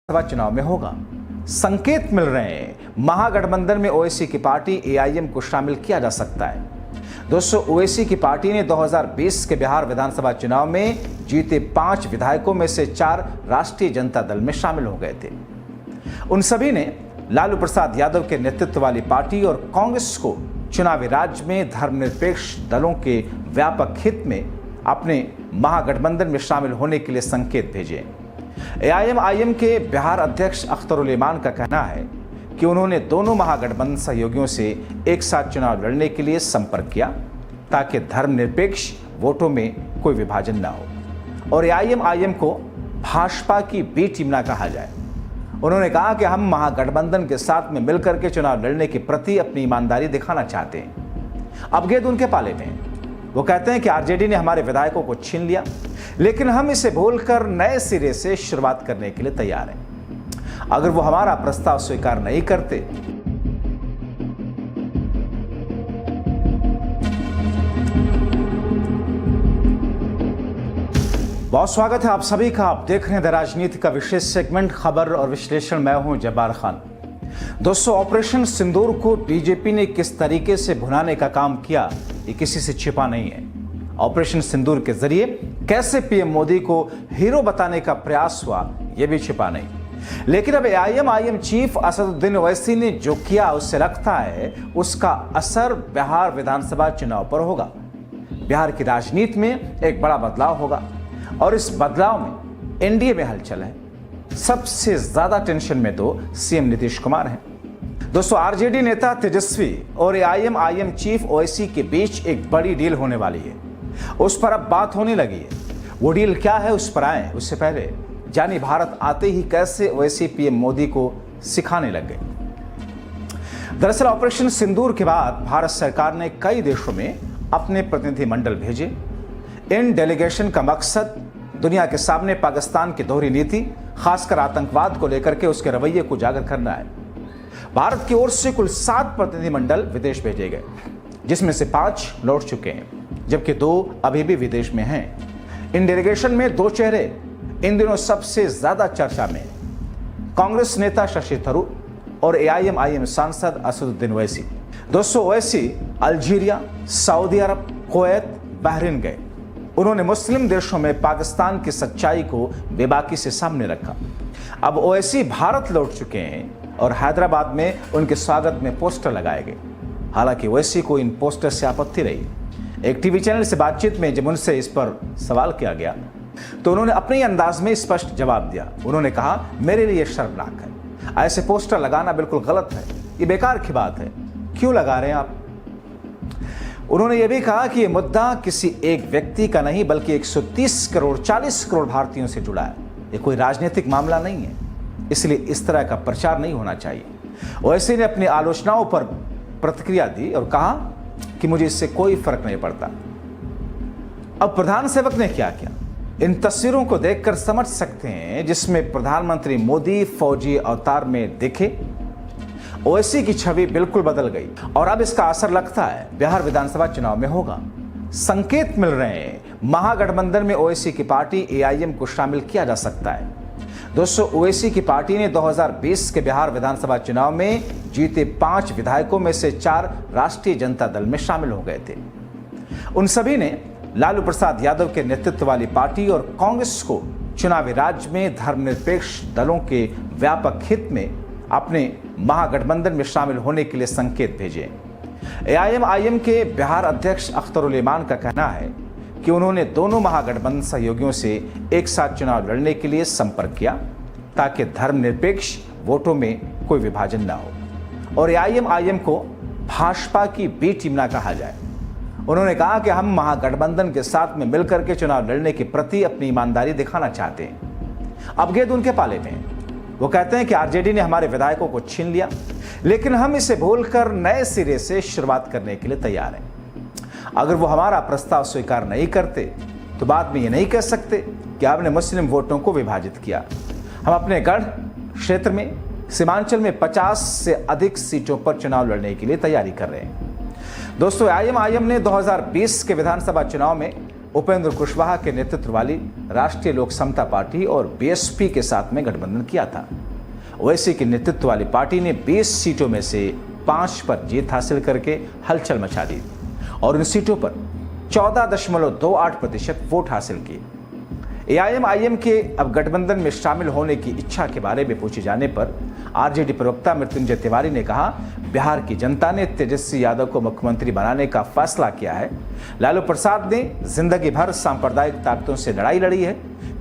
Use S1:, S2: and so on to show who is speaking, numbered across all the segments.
S1: लोकसभा चुनाव में होगा। संकेत मिल रहे हैं महागठबंधन में ओवैसी की पार्टी एआईएम को शामिल किया जा सकता है। दोस्तों, ओवैसी की पार्टी ने 2020 के बिहार विधानसभा चुनाव में जीते 5 विधायकों में से 4 राष्ट्रीय जनता दल में शामिल हो गए थे। उन सभी ने लालू प्रसाद यादव के नेतृत्व वाली पार्टी और कांग्रेस को चुनावी राज्य में धर्मनिरपेक्ष दलों के व्यापक हित में अपने महागठबंधन में शामिल होने के लिए संकेत भेजे। एआईएम के बिहार अध्यक्ष अख्तरुल इमान का कहना है कि उन्होंने दोनों महागठबंधन सहयोगियों से एक साथ चुनाव लड़ने के लिए संपर्क किया ताकि धर्मनिरपेक्ष वोटों में कोई विभाजन ना हो और एआईएम को भाजपा की बी टीम ना कहा जाए। उन्होंने कहा कि हम महागठबंधन के साथ में मिलकर के चुनाव लड़ने के प्रति अपनी ईमानदारी दिखाना चाहते हैं। अब गेंद उनके पाले में है। वो कहते हैं कि आरजेडी ने हमारे विधायकों को छीन लिया, लेकिन हम इसे भूलकर नए सिरे से शुरुआत करने के लिए तैयार हैं। अगर वो हमारा प्रस्ताव स्वीकार नहीं करते बहुत स्वागत है आप सभी का। आप देख रहे हैं द राजनीति का विशेष सेगमेंट खबर और विश्लेषण। मैं हूं जब्बार खान। दोस्तों, ऑपरेशन सिंदूर को बीजेपी ने किस तरीके से भुनाने का काम किया ये किसी से छिपा नहीं है। ऑपरेशन सिंदूर के जरिए कैसे पीएम मोदी को हीरो बताने का प्रयास हुआ ये भी छिपा नहीं। लेकिन अब एआईएम चीफ असदुद्दीन ओवैसी ने जो किया उससे लगता है उसका असर बिहार विधानसभा चुनाव पर होगा। बिहार की राजनीति में एक बड़ा बदलाव होगा और इस बदलाव में एनडीए में हलचल है। सबसे ज्यादा टेंशन में तो सीएम नीतीश कुमार हैं। दोस्तों, आरजेडी नेता तेजस्वी और एआईएम चीफ ओवैसी के बीच एक बड़ी डील होने वाली है। उस पर अब बात होने लगी है। वो डील क्या है उस पर आए उससे पहले जानी भारत आते ही कैसे ओवैसी पीएम मोदी को सिखाने लग गए। दरअसल ऑपरेशन सिंदूर के बाद भारत सरकार ने कई देशों में अपने प्रतिनिधिमंडल भेजे। इन डेलीगेशन का मकसद दुनिया के सामने पाकिस्तान की दोहरी नीति, खासकर आतंकवाद को लेकर के उसके रवैये को उजागर करना है। भारत की ओर से कुल 7 प्रतिनिधिमंडल विदेश भेजे गए, जिसमें से 5 लौट चुके हैं, जबकि 2 अभी भी विदेश में हैं। इन डेलीगेशन में 2 चेहरे इन दिनों सबसे ज्यादा चर्चा में, कांग्रेस नेता शशि थरूर और एआईएम सांसद असदुद्दीन ओवैसी। दोस्तों, ओवैसी अल्जीरिया, सऊदी अरब, कुवैत, बहरीन गए। उन्होंने मुस्लिम देशों में पाकिस्तान की सच्चाई को बेबाकी से सामने रखा। अब ओवैसी भारत लौट चुके हैं और हैदराबाद में उनके स्वागत में पोस्टर लगाए गए। हालांकि ओवैसी को इन पोस्टर से आपत्ति रही। एक टीवी चैनल से बातचीत में जब उनसे इस पर सवाल किया गया तो उन्होंने अपने अंदाज में स्पष्ट जवाब दिया। उन्होंने कहा, मेरे लिए शर्मनाक है, ऐसे पोस्टर लगाना बिल्कुल गलत है, ये बेकार की बात है, क्यों लगा रहे हैं आप। उन्होंने यह भी कहा कि यह मुद्दा किसी एक व्यक्ति का नहीं बल्कि 130 करोड़ 40 करोड़ भारतीयों से जुड़ा है। ये कोई राजनीतिक मामला नहीं है, इसलिए इस तरह का प्रचार नहीं होना चाहिए। ओवैसी ने अपनी आलोचनाओं पर प्रतिक्रिया दी और कहा कि मुझे इससे कोई फर्क नहीं पड़ता। अब प्रधान सेवक ने क्या किया, इन तस्वीरों को देखकर समझ सकते हैं, जिसमें प्रधानमंत्री मोदी फौजी अवतार में दिखे। ओवैसी की छवि बिल्कुल बदल गई और अब इसका असर लगता है बिहार विधानसभा चुनाव में होगा। संकेत मिल रहे हैं महागठबंधन में ओवैसी की पार्टी एआईएम को शामिल किया जा सकता है। दोस्तों, ओवैसी की पार्टी ने 2020 के बिहार विधानसभा चुनाव में जीते 5 विधायकों में से 4 राष्ट्रीय जनता दल में शामिल हो गए थे। उन सभी ने लालू प्रसाद यादव के नेतृत्व वाली पार्टी और कांग्रेस को चुनावी राज्य में धर्मनिरपेक्ष दलों के व्यापक हित में अपने महागठबंधन में शामिल होने के लिए संकेत भेजे। एआईएम के बिहार अध्यक्ष अख्तरुल इमान का कहना है कि उन्होंने दोनों महागठबंधन सहयोगियों से एक साथ चुनाव लड़ने के लिए संपर्क किया ताकि धर्मनिरपेक्ष वोटों में कोई विभाजन ना हो और एआईएम को भाजपा की बी टीम ना कहा जाए। उन्होंने कहा कि हम महागठबंधन के साथ में मिलकर के चुनाव लड़ने के प्रति अपनी ईमानदारी दिखाना चाहते हैं। अब गेंद उनके पाले में है। वो कहते हैं कि आरजेडी ने हमारे विधायकों को छीन लिया, लेकिन हम इसे भूलकर नए सिरे से शुरुआत करने के लिए तैयार हैं। अगर वो हमारा प्रस्ताव स्वीकार नहीं करते तो बाद में ये नहीं कह सकते कि आपने मुस्लिम वोटों को विभाजित किया। हम अपने गढ़ क्षेत्र में सीमांचल में 50 से अधिक सीटों पर चुनाव लड़ने के लिए तैयारी कर रहे हैं। दोस्तों, एआईएम ने 2020 के विधानसभा चुनाव में उपेंद्र कुशवाहा के नेतृत्व वाली राष्ट्रीय लोक समता पार्टी और बीएसपी के साथ में गठबंधन किया था। ओवैसी के नेतृत्व वाली पार्टी ने 20 सीटों में से 5 पर जीत हासिल करके हलचल मचा दी और उन सीटों पर 14.28% वोट हासिल किए। एआईएमआईएम के अब गठबंधन में शामिल होने की इच्छा के बारे में पूछे जाने पर आरजेडी प्रवक्ता मृत्युंजय तिवारी ने कहा, बिहार की जनता ने तेजस्वी यादव को मुख्यमंत्री बनाने का फैसला किया है। लालू प्रसाद ने जिंदगी भर सांप्रदायिक ताकतों से लड़ाई लड़ी है,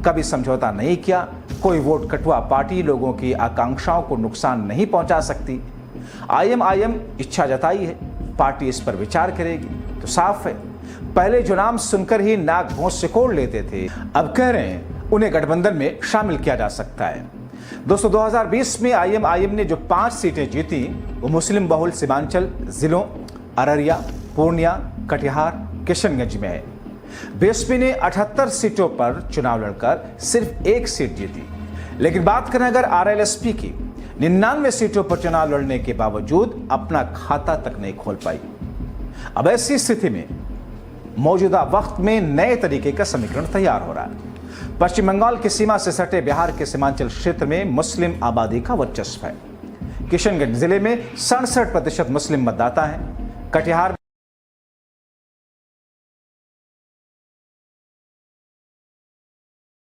S1: कभी समझौता नहीं किया। कोई वोट कटुआ पार्टी लोगों की आकांक्षाओं को नुकसान नहीं पहुंचा सकती। आईएमआईएम इच्छा जताई है, पार्टी इस पर विचार करेगी। तो साफ है, पहले जो नाम सुनकर ही नाक भौं सिकोड़ लेते थे, अब कह रहे हैं उन्हें गठबंधन में शामिल किया जा सकता है। दोस्तों, 2020 में आईएमआईएम ने जो 5 सीटें जीती वो मुस्लिम बहुल सीमांचल जिलों अररिया, पूर्णिया, कटिहार, किशनगंज में है। बीएसपी ने 78 सीटों पर चुनाव लड़कर सिर्फ 1 सीट जीती। लेकिन बात करें अगर आरएलएसपी की, 99 सीटों पर चुनाव लड़ने के बावजूद अपना खाता तक नहीं खोल पाई। अब ऐसी स्थिति में मौजूदा वक्त में नए तरीके का समीकरण तैयार हो रहा है। पश्चिम बंगाल की सीमा से सटे बिहार के सीमांचल क्षेत्र में मुस्लिम आबादी का वर्चस्व है। किशनगंज जिले में 67% मुस्लिम मतदाता हैं। कटिहार